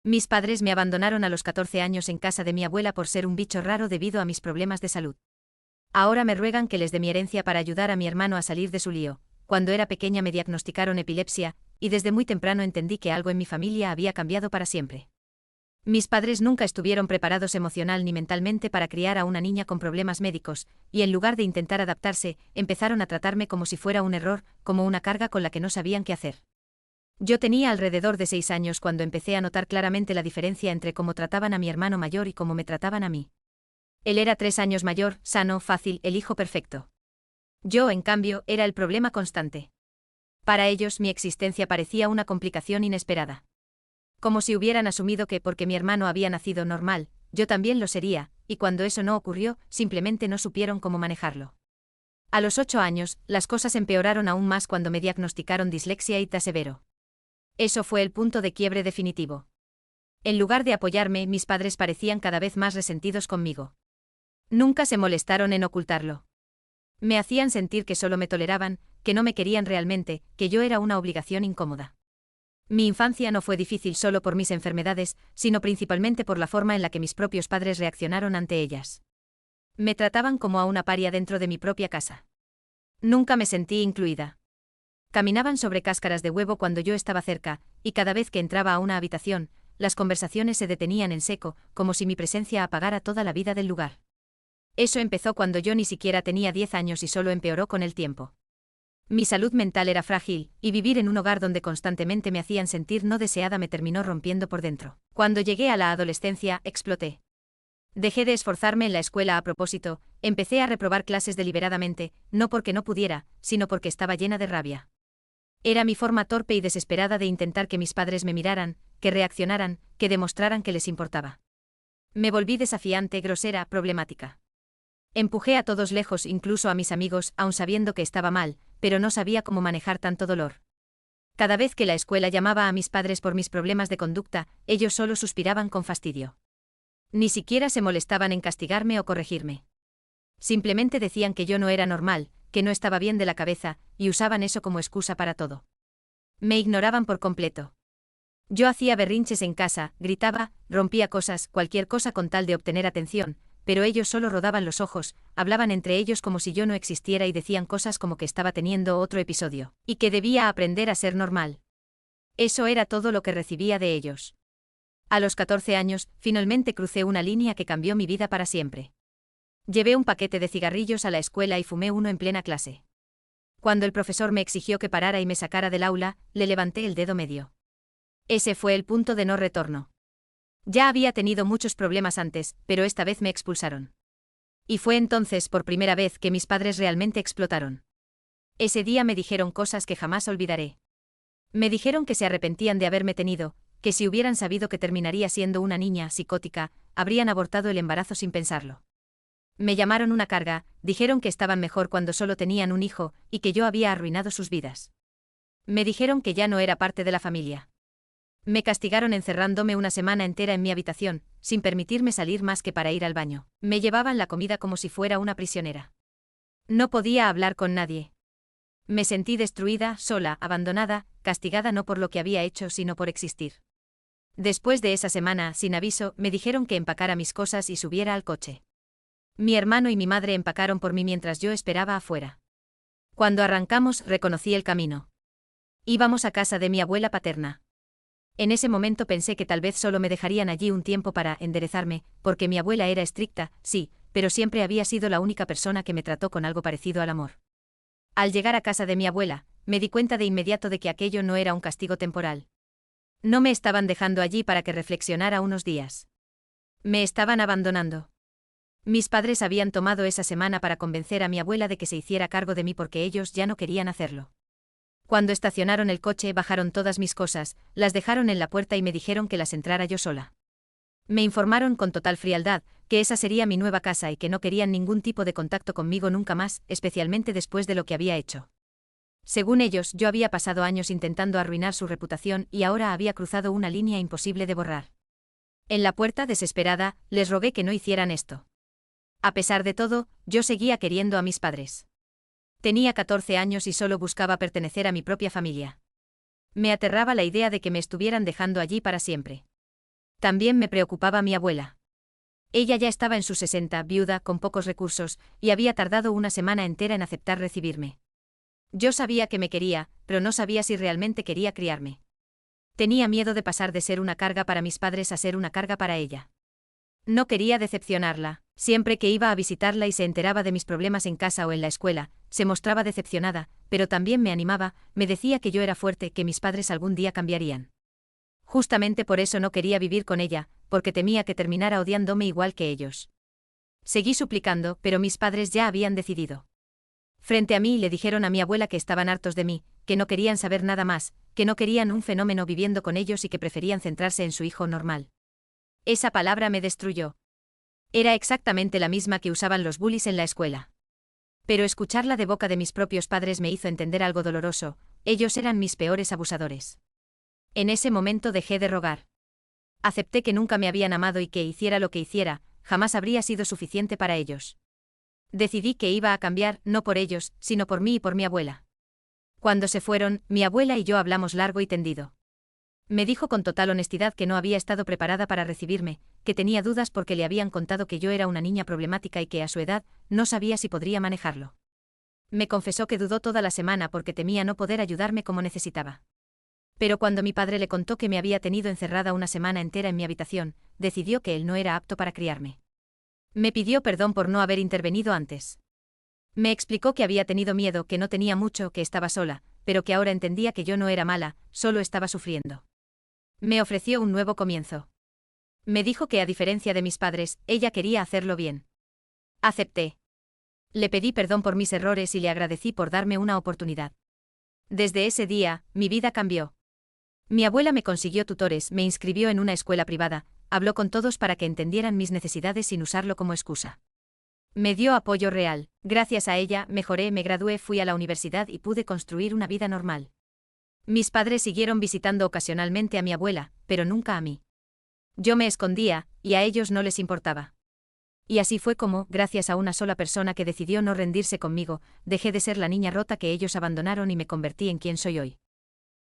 Mis padres me abandonaron a los 14 años en casa de mi abuela por ser un bicho raro debido a mis problemas de salud. Ahora me ruegan que les dé mi herencia para ayudar a mi hermano a salir de su lío. Cuando era pequeña me diagnosticaron epilepsia, y desde muy temprano entendí que algo en mi familia había cambiado para siempre. Mis padres nunca estuvieron preparados emocional ni mentalmente para criar a una niña con problemas médicos, y en lugar de intentar adaptarse, empezaron a tratarme como si fuera un error, como una carga con la que no sabían qué hacer. Yo tenía alrededor de 6 años cuando empecé a notar claramente la diferencia entre cómo trataban a mi hermano mayor y cómo me trataban a mí. Él era 3 años mayor, sano, fácil, el hijo perfecto. Yo, en cambio, era el problema constante. Para ellos mi existencia parecía una complicación inesperada. Como si hubieran asumido que porque mi hermano había nacido normal, yo también lo sería, y cuando eso no ocurrió, simplemente no supieron cómo manejarlo. A los 8 años, las cosas empeoraron aún más cuando me diagnosticaron dislexia y TDA severo. Eso fue el punto de quiebre definitivo. En lugar de apoyarme, mis padres parecían cada vez más resentidos conmigo. Nunca se molestaron en ocultarlo. Me hacían sentir que solo me toleraban, que no me querían realmente, que yo era una obligación incómoda. Mi infancia no fue difícil solo por mis enfermedades, sino principalmente por la forma en la que mis propios padres reaccionaron ante ellas. Me trataban como a una paria dentro de mi propia casa. Nunca me sentí incluida. Caminaban sobre cáscaras de huevo cuando yo estaba cerca, y cada vez que entraba a una habitación, las conversaciones se detenían en seco, como si mi presencia apagara toda la vida del lugar. Eso empezó cuando yo ni siquiera tenía 10 años y solo empeoró con el tiempo. Mi salud mental era frágil, y vivir en un hogar donde constantemente me hacían sentir no deseada me terminó rompiendo por dentro. Cuando llegué a la adolescencia, exploté. Dejé de esforzarme en la escuela a propósito, empecé a reprobar clases deliberadamente, no porque no pudiera, sino porque estaba llena de rabia. Era mi forma torpe y desesperada de intentar que mis padres me miraran, que reaccionaran, que demostraran que les importaba. Me volví desafiante, grosera, problemática. Empujé a todos lejos, incluso a mis amigos, aun sabiendo que estaba mal, pero no sabía cómo manejar tanto dolor. Cada vez que la escuela llamaba a mis padres por mis problemas de conducta, ellos solo suspiraban con fastidio. Ni siquiera se molestaban en castigarme o corregirme. Simplemente decían que yo no era normal, que no estaba bien de la cabeza, y usaban eso como excusa para todo. Me ignoraban por completo. Yo hacía berrinches en casa, gritaba, rompía cosas, cualquier cosa con tal de obtener atención, pero ellos solo rodaban los ojos, hablaban entre ellos como si yo no existiera y decían cosas como que estaba teniendo otro episodio, y que debía aprender a ser normal. Eso era todo lo que recibía de ellos. A los 14 años, finalmente crucé una línea que cambió mi vida para siempre. Llevé un paquete de cigarrillos a la escuela y fumé uno en plena clase. Cuando el profesor me exigió que parara y me sacara del aula, le levanté el dedo medio. Ese fue el punto de no retorno. Ya había tenido muchos problemas antes, pero esta vez me expulsaron. Y fue entonces por primera vez que mis padres realmente explotaron. Ese día me dijeron cosas que jamás olvidaré. Me dijeron que se arrepentían de haberme tenido, que si hubieran sabido que terminaría siendo una niña psicótica, habrían abortado el embarazo sin pensarlo. Me llamaron una carga, dijeron que estaban mejor cuando solo tenían un hijo, y que yo había arruinado sus vidas. Me dijeron que ya no era parte de la familia. Me castigaron encerrándome una semana entera en mi habitación, sin permitirme salir más que para ir al baño. Me llevaban la comida como si fuera una prisionera. No podía hablar con nadie. Me sentí destruida, sola, abandonada, castigada no por lo que había hecho sino por existir. Después de esa semana, sin aviso, me dijeron que empacara mis cosas y subiera al coche. Mi hermano y mi madre empacaron por mí mientras yo esperaba afuera. Cuando arrancamos, reconocí el camino. Íbamos a casa de mi abuela paterna. En ese momento pensé que tal vez solo me dejarían allí un tiempo para enderezarme, porque mi abuela era estricta, sí, pero siempre había sido la única persona que me trató con algo parecido al amor. Al llegar a casa de mi abuela, me di cuenta de inmediato de que aquello no era un castigo temporal. No me estaban dejando allí para que reflexionara unos días. Me estaban abandonando. Mis padres habían tomado esa semana para convencer a mi abuela de que se hiciera cargo de mí porque ellos ya no querían hacerlo. Cuando estacionaron el coche, bajaron todas mis cosas, las dejaron en la puerta y me dijeron que las entrara yo sola. Me informaron con total frialdad que esa sería mi nueva casa y que no querían ningún tipo de contacto conmigo nunca más, especialmente después de lo que había hecho. Según ellos, yo había pasado años intentando arruinar su reputación y ahora había cruzado una línea imposible de borrar. En la puerta, desesperada, les rogué que no hicieran esto. A pesar de todo, yo seguía queriendo a mis padres. Tenía 14 años y solo buscaba pertenecer a mi propia familia. Me aterraba la idea de que me estuvieran dejando allí para siempre. También me preocupaba mi abuela. Ella ya estaba en sus 60, viuda, con pocos recursos, y había tardado una semana entera en aceptar recibirme. Yo sabía que me quería, pero no sabía si realmente quería criarme. Tenía miedo de pasar de ser una carga para mis padres a ser una carga para ella. No quería decepcionarla. Siempre que iba a visitarla y se enteraba de mis problemas en casa o en la escuela, se mostraba decepcionada, pero también me animaba, me decía que yo era fuerte, que mis padres algún día cambiarían. Justamente por eso no quería vivir con ella, porque temía que terminara odiándome igual que ellos. Seguí suplicando, pero mis padres ya habían decidido. Frente a mí le dijeron a mi abuela que estaban hartos de mí, que no querían saber nada más, que no querían un fenómeno viviendo con ellos y que preferían centrarse en su hijo normal. Esa palabra me destruyó. Era exactamente la misma que usaban los bullies en la escuela. Pero escucharla de boca de mis propios padres me hizo entender algo doloroso: ellos eran mis peores abusadores. En ese momento dejé de rogar. Acepté que nunca me habían amado y que hiciera lo que hiciera, jamás habría sido suficiente para ellos. Decidí que iba a cambiar, no por ellos, sino por mí y por mi abuela. Cuando se fueron, mi abuela y yo hablamos largo y tendido. Me dijo con total honestidad que no había estado preparada para recibirme, que tenía dudas porque le habían contado que yo era una niña problemática y que a su edad no sabía si podría manejarlo. Me confesó que dudó toda la semana porque temía no poder ayudarme como necesitaba. Pero cuando mi padre le contó que me había tenido encerrada una semana entera en mi habitación, decidió que él no era apto para criarme. Me pidió perdón por no haber intervenido antes. Me explicó que había tenido miedo, que no tenía mucho, que estaba sola, pero que ahora entendía que yo no era mala, solo estaba sufriendo. Me ofreció un nuevo comienzo. Me dijo que, a diferencia de mis padres, ella quería hacerlo bien. Acepté. Le pedí perdón por mis errores y le agradecí por darme una oportunidad. Desde ese día, mi vida cambió. Mi abuela me consiguió tutores, me inscribió en una escuela privada, habló con todos para que entendieran mis necesidades sin usarlo como excusa. Me dio apoyo real. Gracias a ella, mejoré, me gradué, fui a la universidad y pude construir una vida normal. Mis padres siguieron visitando ocasionalmente a mi abuela, pero nunca a mí. Yo me escondía, y a ellos no les importaba. Y así fue como, gracias a una sola persona que decidió no rendirse conmigo, dejé de ser la niña rota que ellos abandonaron y me convertí en quien soy hoy.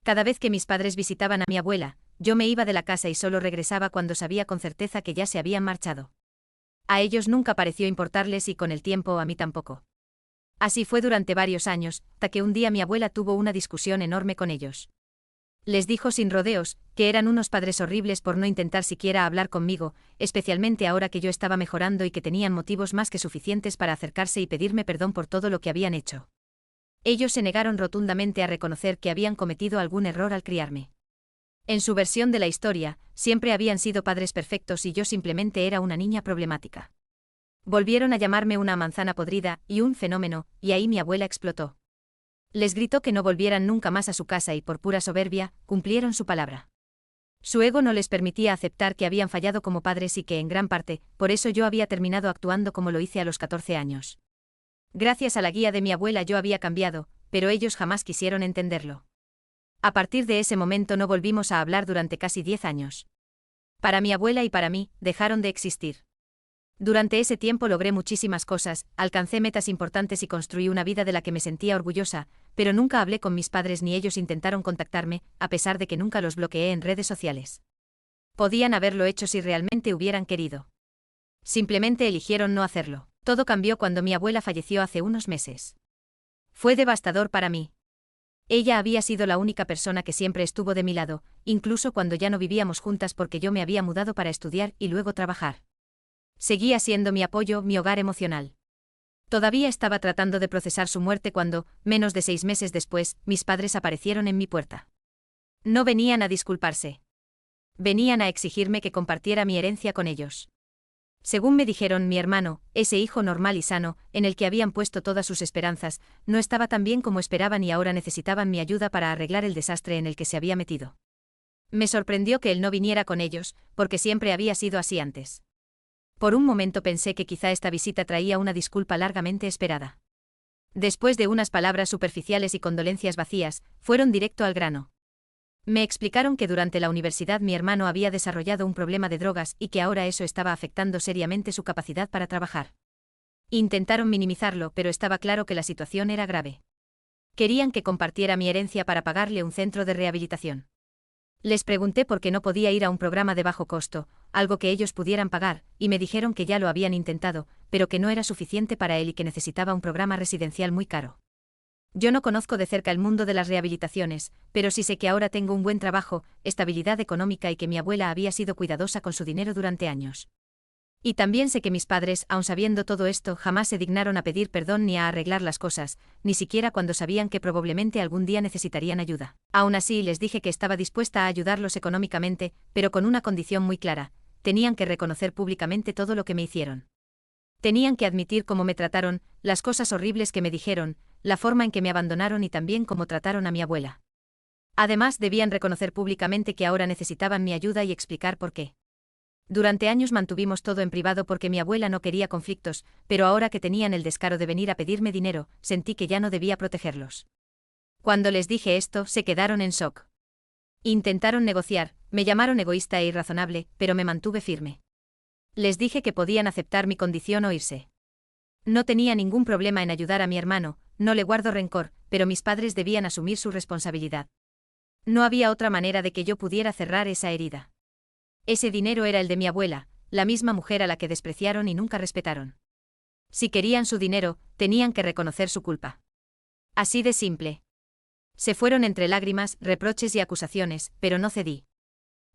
Cada vez que mis padres visitaban a mi abuela, yo me iba de la casa y solo regresaba cuando sabía con certeza que ya se habían marchado. A ellos nunca pareció importarles y con el tiempo a mí tampoco. Así fue durante varios años, hasta que un día mi abuela tuvo una discusión enorme con ellos. Les dijo sin rodeos que eran unos padres horribles por no intentar siquiera hablar conmigo, especialmente ahora que yo estaba mejorando y que tenían motivos más que suficientes para acercarse y pedirme perdón por todo lo que habían hecho. Ellos se negaron rotundamente a reconocer que habían cometido algún error al criarme. En su versión de la historia, siempre habían sido padres perfectos y yo simplemente era una niña problemática. Volvieron a llamarme una manzana podrida y un fenómeno, y ahí mi abuela explotó. Les gritó que no volvieran nunca más a su casa y por pura soberbia, cumplieron su palabra. Su ego no les permitía aceptar que habían fallado como padres y que, en gran parte, por eso yo había terminado actuando como lo hice a los 14 años. Gracias a la guía de mi abuela yo había cambiado, pero ellos jamás quisieron entenderlo. A partir de ese momento no volvimos a hablar durante casi 10 años. Para mi abuela y para mí, dejaron de existir. Durante ese tiempo logré muchísimas cosas, alcancé metas importantes y construí una vida de la que me sentía orgullosa, pero nunca hablé con mis padres ni ellos intentaron contactarme, a pesar de que nunca los bloqueé en redes sociales. Podían haberlo hecho si realmente hubieran querido. Simplemente eligieron no hacerlo. Todo cambió cuando mi abuela falleció hace unos meses. Fue devastador para mí. Ella había sido la única persona que siempre estuvo de mi lado, incluso cuando ya no vivíamos juntas porque yo me había mudado para estudiar y luego trabajar. Seguía siendo mi apoyo, mi hogar emocional. Todavía estaba tratando de procesar su muerte cuando, menos de 6 meses después, mis padres aparecieron en mi puerta. No venían a disculparse. Venían a exigirme que compartiera mi herencia con ellos. Según me dijeron, mi hermano, ese hijo normal y sano, en el que habían puesto todas sus esperanzas, no estaba tan bien como esperaban y ahora necesitaban mi ayuda para arreglar el desastre en el que se había metido. Me sorprendió que él no viniera con ellos, porque siempre había sido así antes. Por un momento pensé que quizá esta visita traía una disculpa largamente esperada. Después de unas palabras superficiales y condolencias vacías, fueron directo al grano. Me explicaron que durante la universidad mi hermano había desarrollado un problema de drogas y que ahora eso estaba afectando seriamente su capacidad para trabajar. Intentaron minimizarlo, pero estaba claro que la situación era grave. Querían que compartiera mi herencia para pagarle un centro de rehabilitación. Les pregunté por qué no podía ir a un programa de bajo costo, algo que ellos pudieran pagar, y me dijeron que ya lo habían intentado, pero que no era suficiente para él y que necesitaba un programa residencial muy caro. Yo no conozco de cerca el mundo de las rehabilitaciones, pero sí sé que ahora tengo un buen trabajo, estabilidad económica y que mi abuela había sido cuidadosa con su dinero durante años. Y también sé que mis padres, aun sabiendo todo esto, jamás se dignaron a pedir perdón ni a arreglar las cosas, ni siquiera cuando sabían que probablemente algún día necesitarían ayuda. Aún así, les dije que estaba dispuesta a ayudarlos económicamente, pero con una condición muy clara: tenían que reconocer públicamente todo lo que me hicieron. Tenían que admitir cómo me trataron, las cosas horribles que me dijeron, la forma en que me abandonaron y también cómo trataron a mi abuela. Además, debían reconocer públicamente que ahora necesitaban mi ayuda y explicar por qué. Durante años mantuvimos todo en privado porque mi abuela no quería conflictos, pero ahora que tenían el descaro de venir a pedirme dinero, sentí que ya no debía protegerlos. Cuando les dije esto, se quedaron en shock. Intentaron negociar, me llamaron egoísta e irrazonable, pero me mantuve firme. Les dije que podían aceptar mi condición o irse. No tenía ningún problema en ayudar a mi hermano, no le guardo rencor, pero mis padres debían asumir su responsabilidad. No había otra manera de que yo pudiera cerrar esa herida. Ese dinero era el de mi abuela, la misma mujer a la que despreciaron y nunca respetaron. Si querían su dinero, tenían que reconocer su culpa. Así de simple. Se fueron entre lágrimas, reproches y acusaciones, pero no cedí.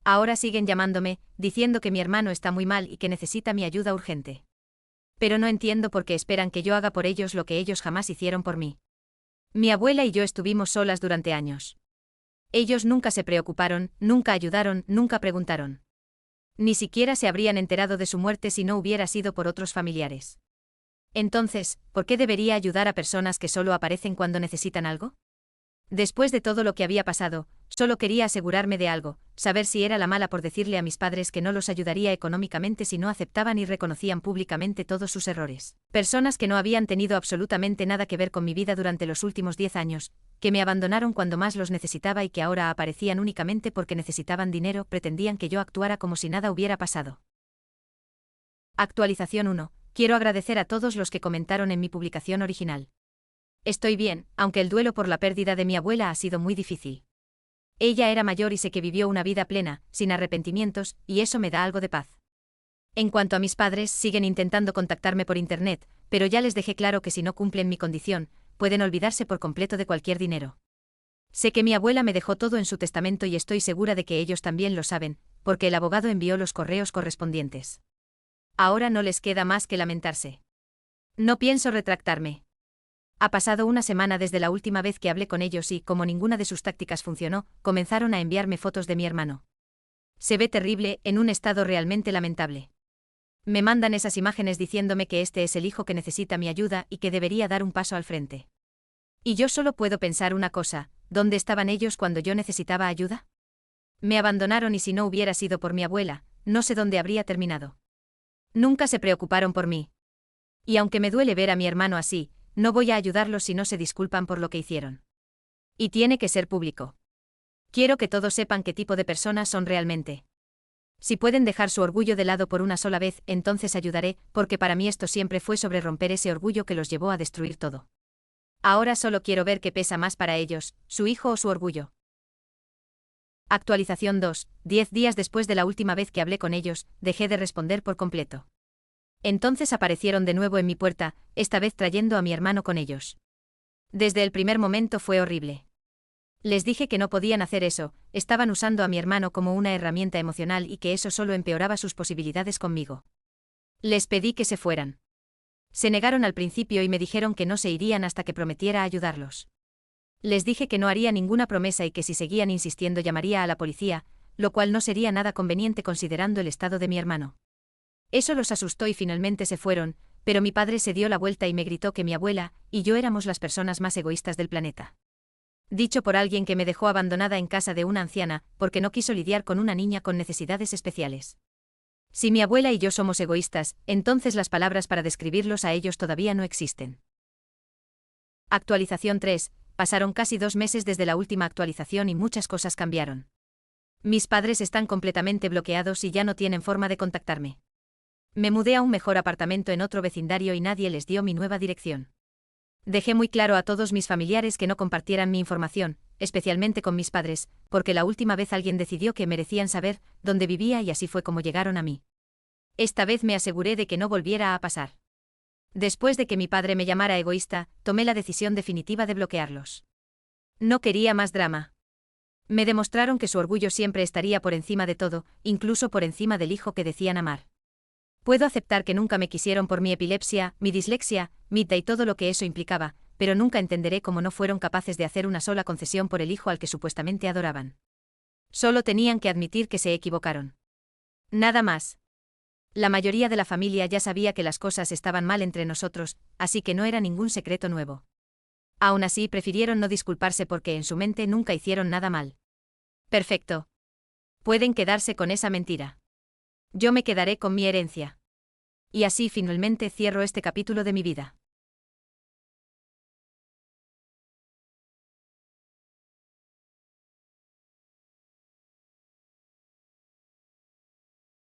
Ahora siguen llamándome, diciendo que mi hermano está muy mal y que necesita mi ayuda urgente. Pero no entiendo por qué esperan que yo haga por ellos lo que ellos jamás hicieron por mí. Mi abuela y yo estuvimos solas durante años. Ellos nunca se preocuparon, nunca ayudaron, nunca preguntaron. Ni siquiera se habrían enterado de su muerte si no hubiera sido por otros familiares. Entonces, ¿por qué debería ayudar a personas que solo aparecen cuando necesitan algo? Después de todo lo que había pasado, solo quería asegurarme de algo: saber si era la mala por decirle a mis padres que no los ayudaría económicamente si no aceptaban y reconocían públicamente todos sus errores. Personas que no habían tenido absolutamente nada que ver con mi vida durante los últimos 10 años, que me abandonaron cuando más los necesitaba y que ahora aparecían únicamente porque necesitaban dinero, pretendían que yo actuara como si nada hubiera pasado. Actualización 1. Quiero agradecer a todos los que comentaron en mi publicación original. Estoy bien, aunque el duelo por la pérdida de mi abuela ha sido muy difícil. Ella era mayor y sé que vivió una vida plena, sin arrepentimientos, y eso me da algo de paz. En cuanto a mis padres, siguen intentando contactarme por internet, pero ya les dejé claro que si no cumplen mi condición, pueden olvidarse por completo de cualquier dinero. Sé que mi abuela me dejó todo en su testamento y estoy segura de que ellos también lo saben, porque el abogado envió los correos correspondientes. Ahora no les queda más que lamentarse. No pienso retractarme. Ha pasado una semana desde la última vez que hablé con ellos y, como ninguna de sus tácticas funcionó, comenzaron a enviarme fotos de mi hermano. Se ve terrible, en un estado realmente lamentable. Me mandan esas imágenes diciéndome que este es el hijo que necesita mi ayuda y que debería dar un paso al frente. Y yo solo puedo pensar una cosa: ¿dónde estaban ellos cuando yo necesitaba ayuda? Me abandonaron y si no hubiera sido por mi abuela, no sé dónde habría terminado. Nunca se preocuparon por mí. Y aunque me duele ver a mi hermano así, no voy a ayudarlos si no se disculpan por lo que hicieron. Y tiene que ser público. Quiero que todos sepan qué tipo de personas son realmente. Si pueden dejar su orgullo de lado por una sola vez, entonces ayudaré, porque para mí esto siempre fue sobre romper ese orgullo que los llevó a destruir todo. Ahora solo quiero ver qué pesa más para ellos, su hijo o su orgullo. Actualización 2. 10 días después de la última vez que hablé con ellos, dejé de responder por completo. Entonces aparecieron de nuevo en mi puerta, esta vez trayendo a mi hermano con ellos. Desde el primer momento fue horrible. Les dije que no podían hacer eso, estaban usando a mi hermano como una herramienta emocional y que eso solo empeoraba sus posibilidades conmigo. Les pedí que se fueran. Se negaron al principio y me dijeron que no se irían hasta que prometiera ayudarlos. Les dije que no haría ninguna promesa y que si seguían insistiendo llamaría a la policía, lo cual no sería nada conveniente considerando el estado de mi hermano. Eso los asustó y finalmente se fueron, pero mi padre se dio la vuelta y me gritó que mi abuela y yo éramos las personas más egoístas del planeta. Dicho por alguien que me dejó abandonada en casa de una anciana, porque no quiso lidiar con una niña con necesidades especiales. Si mi abuela y yo somos egoístas, entonces las palabras para describirlos a ellos todavía no existen. Actualización 3. Pasaron casi 2 meses desde la última actualización y muchas cosas cambiaron. Mis padres están completamente bloqueados y ya no tienen forma de contactarme. Me mudé a un mejor apartamento en otro vecindario y nadie les dio mi nueva dirección. Dejé muy claro a todos mis familiares que no compartieran mi información, especialmente con mis padres, porque la última vez alguien decidió que merecían saber dónde vivía y así fue como llegaron a mí. Esta vez me aseguré de que no volviera a pasar. Después de que mi padre me llamara egoísta, tomé la decisión definitiva de bloquearlos. No quería más drama. Me demostraron que su orgullo siempre estaría por encima de todo, incluso por encima del hijo que decían amar. Puedo aceptar que nunca me quisieron por mi epilepsia, mi dislexia, mi TEA y todo lo que eso implicaba, pero nunca entenderé cómo no fueron capaces de hacer una sola concesión por el hijo al que supuestamente adoraban. Solo tenían que admitir que se equivocaron. Nada más. La mayoría de la familia ya sabía que las cosas estaban mal entre nosotros, así que no era ningún secreto nuevo. Aún así prefirieron no disculparse porque en su mente nunca hicieron nada mal. Perfecto. Pueden quedarse con esa mentira. Yo me quedaré con mi herencia. Y así finalmente cierro este capítulo de mi vida.